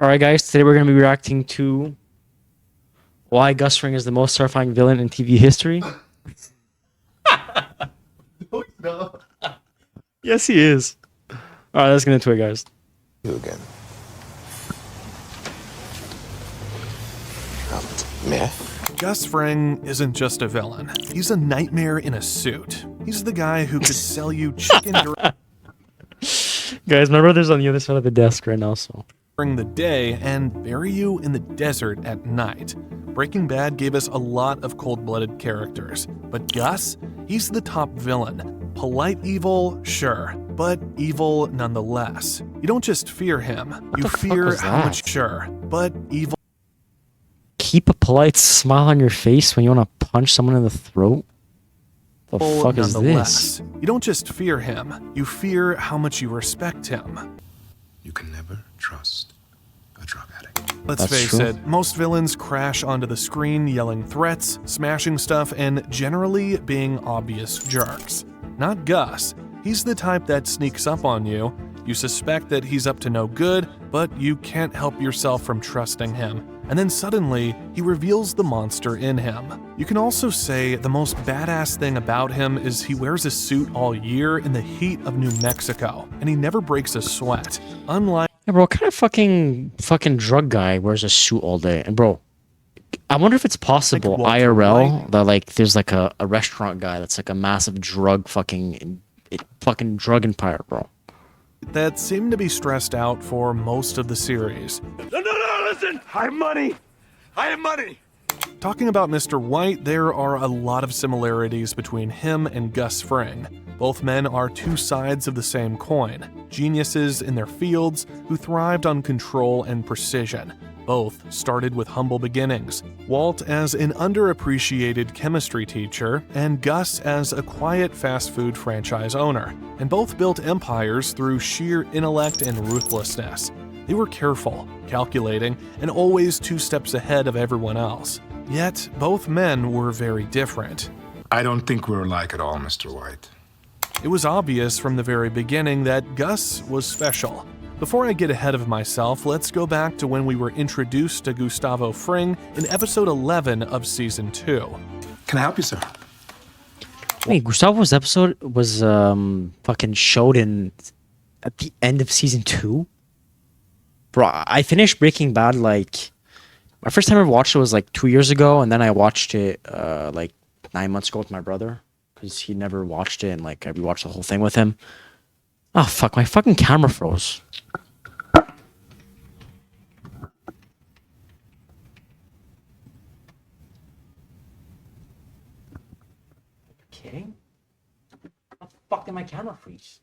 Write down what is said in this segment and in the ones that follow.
Alright guys, today we're going to be reacting to why Gus Fring is the most terrifying villain in TV history. No. Yes, he is. Alright, let's get into it, guys. You again. Meth. Gus Fring isn't just a villain. He's a nightmare in a suit. He's the guy who could sell you chicken Guys, my brother's on the other side of the desk right now, so. during the day and bury you in the desert at night. Breaking Bad gave us a lot of cold-blooded characters, but Gus, he's the top villain. Polite evil, sure, but evil nonetheless. You don't just fear him, you fear how much, sure, but evil. Keep a polite smile on your face when you want to punch someone in the throat? The fuck is this? You don't just fear him, you fear how much you respect him. You can never trust a drug addict. Let's face it, most villains crash onto the screen yelling threats, smashing stuff, and generally being obvious jerks. Not Gus. He's the type that sneaks up on you. You suspect that he's up to no good, but you can't help yourself from trusting him. And then suddenly, he reveals the monster in him. You can also say the most badass thing about him is he wears a suit all year in the heat of New Mexico, and he never breaks a sweat. Unlike Hey, bro, what kind of fucking drug guy wears a suit all day? And bro, I wonder if it's possible IRL that like there's like a restaurant guy that's like a massive drug fucking drug empire, bro. that seemed to be stressed out for most of the series. No, listen! I have money! I have money! Talking about Mr. White, there are a lot of similarities between him and Gus Fring. Both men are two sides of the same coin, geniuses in their fields who thrived on control and precision. Both started with humble beginnings, Walt as an underappreciated chemistry teacher, and Gus as a quiet fast food franchise owner, and both built empires through sheer intellect and ruthlessness. They were careful, calculating, and always 2 steps ahead of everyone else. Yet, both men were very different. I don't think we're alike at all, Mr. White. It was obvious from the very beginning that Gus was special. Before I get ahead of myself, let's go back to when we were introduced to Gustavo Fring in episode 11 of season 2. Can I help you, sir? Wait, Gustavo's episode was fucking showed at the end of season 2? Bro, I finished Breaking Bad like my first time I ever watched it was like 2 years ago, and then I watched it like 9 months ago with my brother because he never watched it, and like I rewatched the whole thing with him. Oh fuck, my fucking camera froze. Kidding? How the fuck did my camera freeze?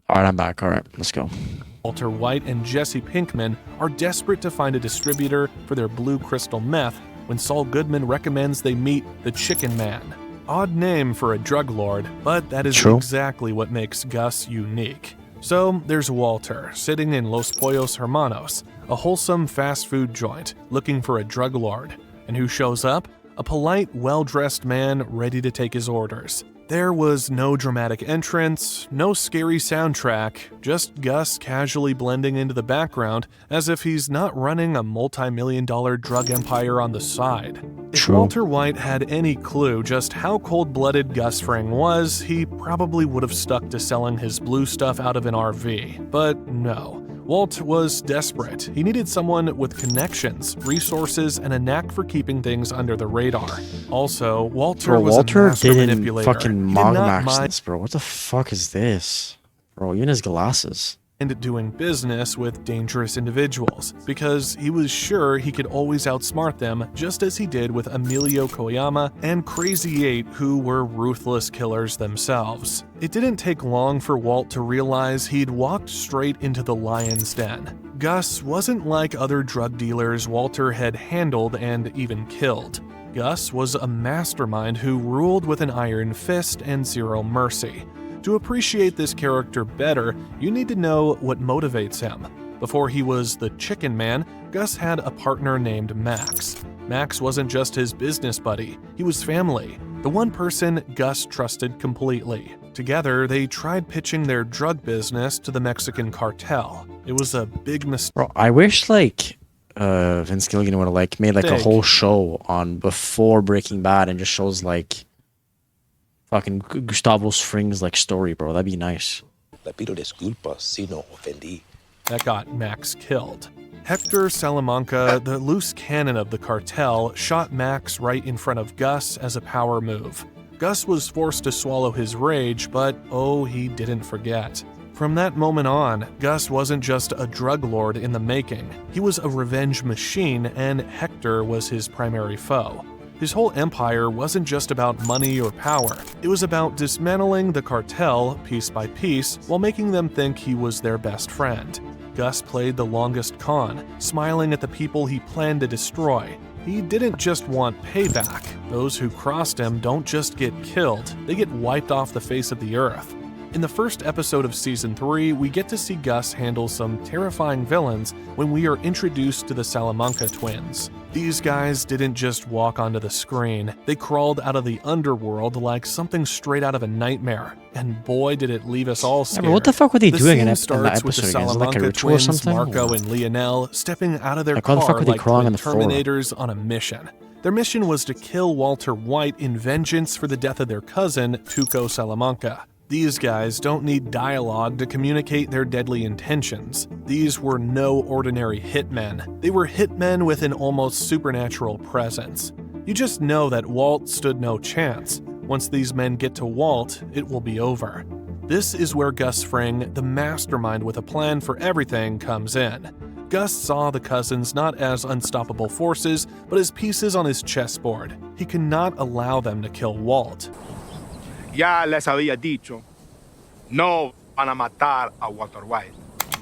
All right, I'm back. All right, let's go. Walter White and Jesse Pinkman are desperate to find a distributor for their blue crystal meth when Saul Goodman recommends they meet the Chicken Man. Odd name for a drug lord, but that is exactly what makes Gus unique. So there's Walter, sitting in Los Pollos Hermanos, a wholesome fast food joint, looking for a drug lord. And who shows up? A polite, well-dressed man ready to take his orders. There was no dramatic entrance, no scary soundtrack, just Gus casually blending into the background as if he's not running a multi-million-dollar drug empire on the side. If Walter White had any clue just how cold-blooded Gus Fring was, he probably would have stuck to selling his blue stuff out of an RV. But no. Walt was desperate. He needed someone with connections, resources, and a knack for keeping things under the radar. Also, Walter was a master manipulator. Fucking Mogmax this, bro. What the fuck is this? Bro, even his glasses. And doing business with dangerous individuals, because he was sure he could always outsmart them, just as he did with Emilio Koyama and Crazy 8, who were ruthless killers themselves. It didn't take long for Walt to realize he'd walked straight into the lion's den. Gus wasn't like other drug dealers Walter had handled and even killed. Gus was a mastermind who ruled with an iron fist and zero mercy. To appreciate this character better, you need to know what motivates him. Before he was the Chicken Man, Gus had a partner named Max. Max wasn't just his business buddy, he was family, the one person Gus trusted completely. Together, they tried pitching their drug business to the Mexican cartel. It was a big mistake. Bro, I wish like Vince Gilligan would have like made like a whole show on before Breaking Bad and just shows like fucking Gustavo Fring's like story, bro. That'd be nice. Le pido disculpas si no ofendí. That got Max killed. Hector Salamanca, the loose cannon of the cartel, shot Max right in front of Gus as a power move. Gus was forced to swallow his rage, but oh, he didn't forget. From that moment on, Gus wasn't just a drug lord in the making. He was a revenge machine, and Hector was his primary foe. His whole empire wasn't just about money or power. It was about dismantling the cartel piece by piece while making them think he was their best friend. Gus played the longest con, smiling at the people he planned to destroy. He didn't just want payback. Those who crossed him don't just get killed, they get wiped off the face of the earth. In the first episode of Season 3, we get to see Gus handle some terrifying villains when we are introduced to the Salamanca twins. These guys didn't just walk onto the screen, they crawled out of the underworld like something straight out of a nightmare. And boy, did it leave us all scared. Yeah, but what the fuck were they doing in scene that starts with the episode again? Is it like a Salamanca ritual or twins, something? Marco and Lionel, stepping out of their Like, why the car fuck were they like crawling on the the floor? Terminators on a mission. Their mission was to kill Walter White in vengeance for the death of their cousin, Tuco Salamanca. These guys don't need dialogue to communicate their deadly intentions. These were no ordinary hitmen. They were hitmen with an almost supernatural presence. You just know that Walt stood no chance. Once these men get to Walt, it will be over. This is where Gus Fring, the mastermind with a plan for everything, comes in. Gus saw the cousins not as unstoppable forces, but as pieces on his chessboard. He cannot allow them to kill Walt. Ya les había dicho, no van a matar a Walter White.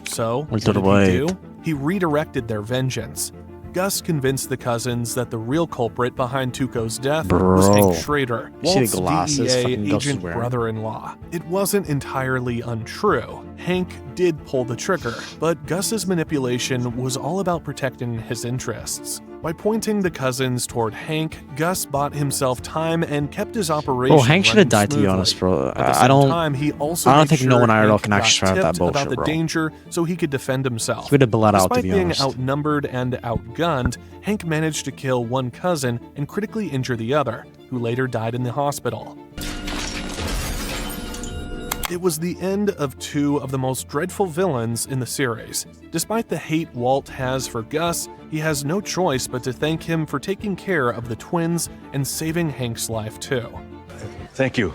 So, what Walter did he White. do? He redirected their vengeance. Gus convinced the cousins that the real culprit behind Tuco's death was Bro. Hank Schrader, You see the Walt's glasses DEA fucking Gus is agent wearing? brother-in-law. It wasn't entirely untrue. Hank did pull the trigger, but Gus's manipulation was all about protecting his interests. By pointing the cousins toward Hank, Gus bought himself time and kept his operation. Bro, Hank should have died, to be smoothly. honest, bro. At the I same don't. time, he also I don't made think sure no one IRL Hank can got actually survive that tipped bullshit, about the bro. danger so he could defend himself. He would have bled out, to Despite be being honest. outnumbered and outgunned, Hank managed to kill one cousin and critically injure the other, who later died in the hospital. It was the end of two of the most dreadful villains in the series. Despite the hate Walt has for Gus, he has no choice but to thank him for taking care of the twins and saving Hank's life too. Thank you.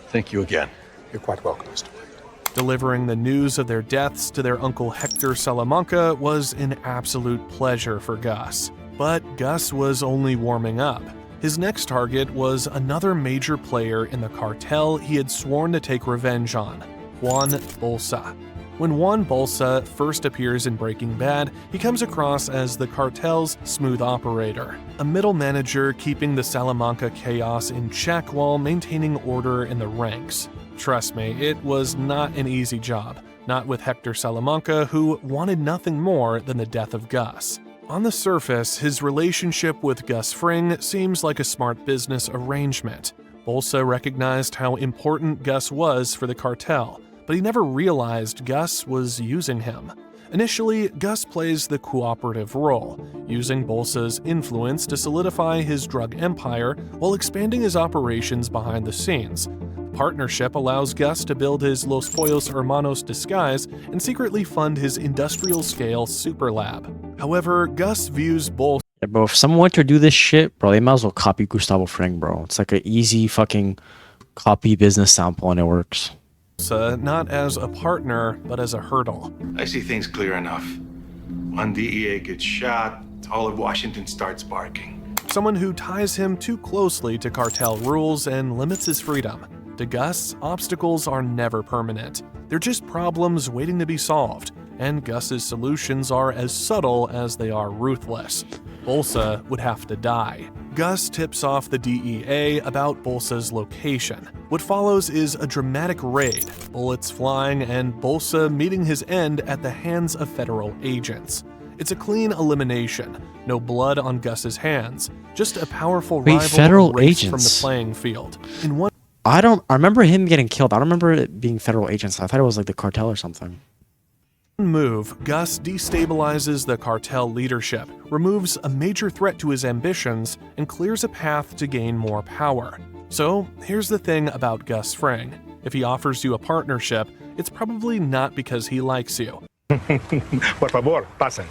Thank you again. You're quite welcome, Mr. White. Delivering the news of their deaths to their uncle Hector Salamanca was an absolute pleasure for Gus. But Gus was only warming up. His next target was another major player in the cartel he had sworn to take revenge on, Juan Bolsa. When Juan Bolsa first appears in Breaking Bad, he comes across as the cartel's smooth operator, a middle manager keeping the Salamanca chaos in check while maintaining order in the ranks. Trust me, it was not an easy job, not with Hector Salamanca, who wanted nothing more than the death of Gus. On the surface, his relationship with Gus Fring seems like a smart business arrangement. Bolsa recognized how important Gus was for the cartel, but he never realized Gus was using him. Initially, Gus plays the cooperative role, using Bolsa's influence to solidify his drug empire while expanding his operations behind the scenes. Partnership allows Gus to build his Los Pollos Hermanos disguise and secretly fund his industrial-scale super lab. However, Gus views Bolsa Yeah, bro, if someone went to do this shit, bro, they might as well copy Gustavo Fring, bro. It's like an easy fucking copy business sample and it works. not as a partner, but as a hurdle. I see things clear enough. One DEA gets shot, all of Washington starts barking. Someone who ties him too closely to cartel rules and limits his freedom. To Gus, obstacles are never permanent. They're just problems waiting to be solved, and Gus's solutions are as subtle as they are ruthless. Bolsa would have to die. Gus tips off the DEA about Bolsa's location. What follows is a dramatic raid, bullets flying, and Bolsa meeting his end at the hands of federal agents. It's a clean elimination, no blood on Gus's hands, just a powerful rival federal erased from agents the playing field. In one I remember him getting killed. I don't remember it being federal agents. I thought it was like the cartel or something. move, Gus destabilizes the cartel leadership, removes a major threat to his ambitions, and clears a path to gain more power. So, here's the thing about Gus Fring. If he offers you a partnership, it's probably not because he likes you. Por favor, pasen.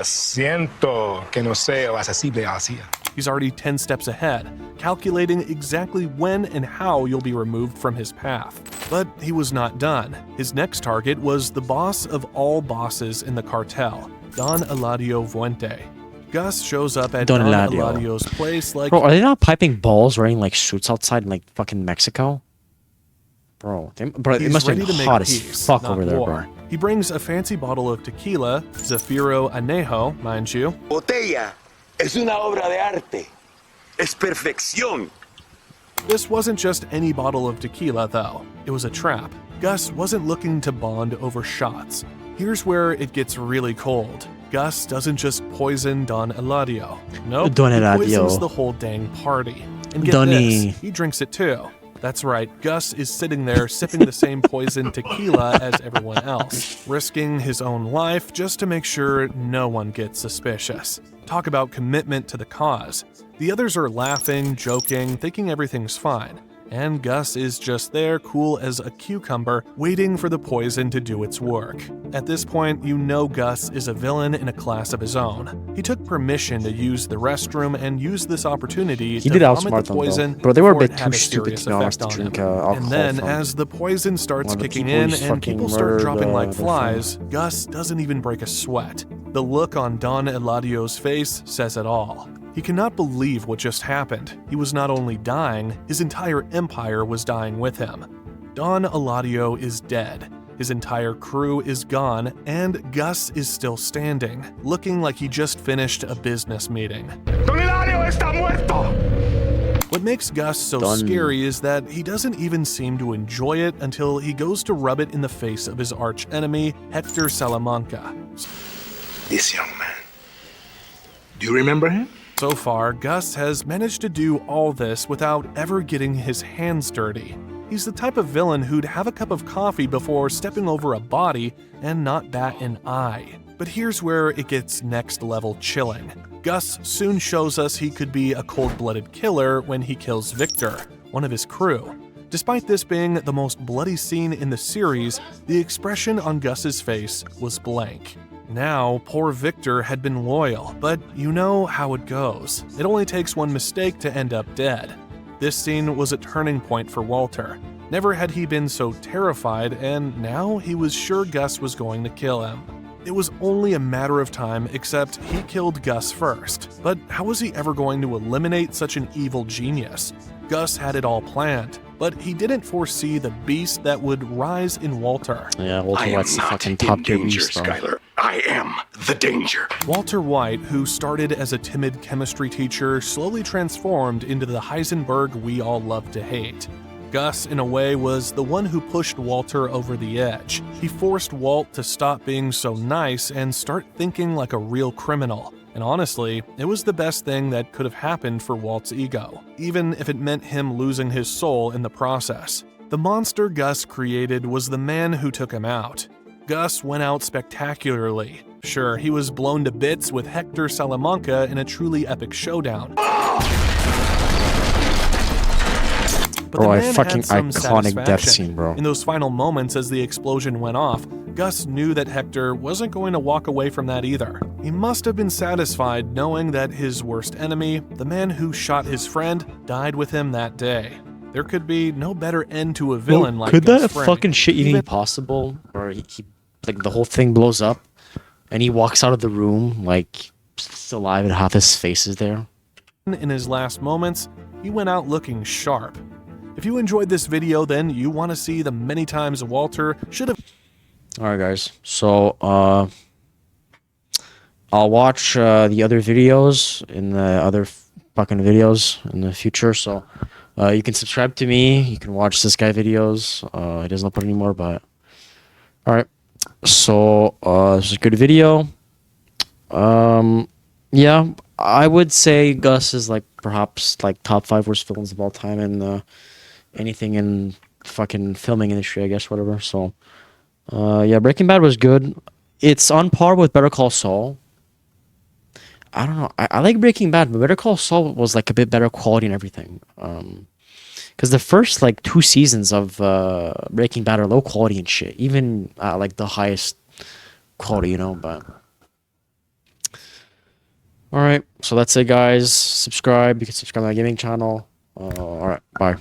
Siento que no sé accesible hacia. He's already 10 steps ahead, calculating exactly when and how you'll be removed from his path. But he was not done. His next target was the boss of all bosses in the cartel, Don Eladio Fuente. Gus shows up at Don Eladio's place like... Bro, are they not piping balls wearing like suits outside in like fucking Mexico? Bro, it must have been hot as fuck over there, bro. He brings a fancy bottle of tequila, Zafiro Anejo, mind you. Botella es una obra de arte. Es perfección. This wasn't just any bottle of tequila, though. It was a trap. Gus wasn't looking to bond over shots. Here's where it gets really cold. Gus doesn't just poison Don Eladio. Nope, Don Eladio. He poisons the whole dang party. And get Donnie. this, he drinks it too. That's right, Gus is sitting there sipping the same poison tequila as everyone else, risking his own life just to make sure no one gets suspicious. Talk about commitment to the cause. The others are laughing, joking, thinking everything's fine. And Gus is just there, cool as a cucumber, waiting for the poison to do its work. At this point, you know Gus is a villain in a class of his own. He took permission to use the restroom and used this opportunity to vomit the poison bro, they were a before bit it had too a stupid serious to be honest effect to on drink him. alcohol And then, from as the poison starts one of the kicking people in who's and fucking people start murdered, dropping like their flies, Gus doesn't even break a sweat. The look on Don Eladio's face says it all. He cannot believe what just happened. He was not only dying, his entire empire was dying with him. Don Eladio is dead. His entire crew is gone, and Gus is still standing, looking like he just finished a business meeting. Don Eladio está muerto! What makes Gus so scary is that he doesn't even seem to enjoy it until he goes to rub it in the face of his arch-enemy, Hector Salamanca. This young man. Do you remember him? So far, Gus has managed to do all this without ever getting his hands dirty. He's the type of villain who'd have a cup of coffee before stepping over a body and not bat an eye. But here's where it gets next level chilling. Gus soon shows us he could be a cold-blooded killer when he kills Victor, one of his crew. Despite this being the most bloody scene in the series, the expression on Gus's face was blank. Now, poor Victor had been loyal, but you know how it goes. It only takes one mistake to end up dead. This scene was a turning point for Walter. Never had he been so terrified, and now he was sure Gus was going to kill him. It was only a matter of time, except he killed Gus first. But how was he ever going to eliminate such an evil genius? Gus had it all planned, but he didn't foresee the beast that would rise in Walter. Yeah, Walter White's the fucking top tier beast, bro. Skyler. I am the danger. Walter White, who started as a timid chemistry teacher, slowly transformed into the Heisenberg we all love to hate. Gus, in a way, was the one who pushed Walter over the edge. He forced Walt to stop being so nice and start thinking like a real criminal. And honestly, it was the best thing that could have happened for Walt's ego, even if it meant him losing his soul in the process. The monster Gus created was the man who took him out. Gus went out spectacularly. Sure, he was blown to bits with Hector Salamanca in a truly epic showdown. But Bro, the a man fucking had some iconic death satisfaction. scene, bro. In those final moments as the explosion went off, Gus knew that Hector wasn't going to walk away from that either. He must have been satisfied knowing that his worst enemy, the man who shot his friend, died with him that day. There could be no better end to a villain like could Gus that Fring. fucking shit even be possible? Or he like the whole thing blows up and he walks out of the room like still alive and half his face is there. In his last moments, he went out looking sharp. If you enjoyed this video, then you want to see the many times Walter should have... Alright guys, so I'll watch the other videos in the other fucking videos in the future. So you can subscribe to me. You can watch this guy videos. He doesn't upload anymore, but all right. So this is a good video. Yeah, I would say Gus is like perhaps like top 5 worst villains of all time in anything in fucking filming industry, I guess, whatever. So yeah, Breaking Bad was good. It's on par with Better Call Saul. I don't know. I like Breaking Bad, but Better Call Saul was like a bit better quality and everything. Because the first like 2 seasons of Breaking Bad are low quality and shit, even like the highest quality, you know. But all right, so that's it, guys. Subscribe. You can subscribe to my gaming channel. All right, bye.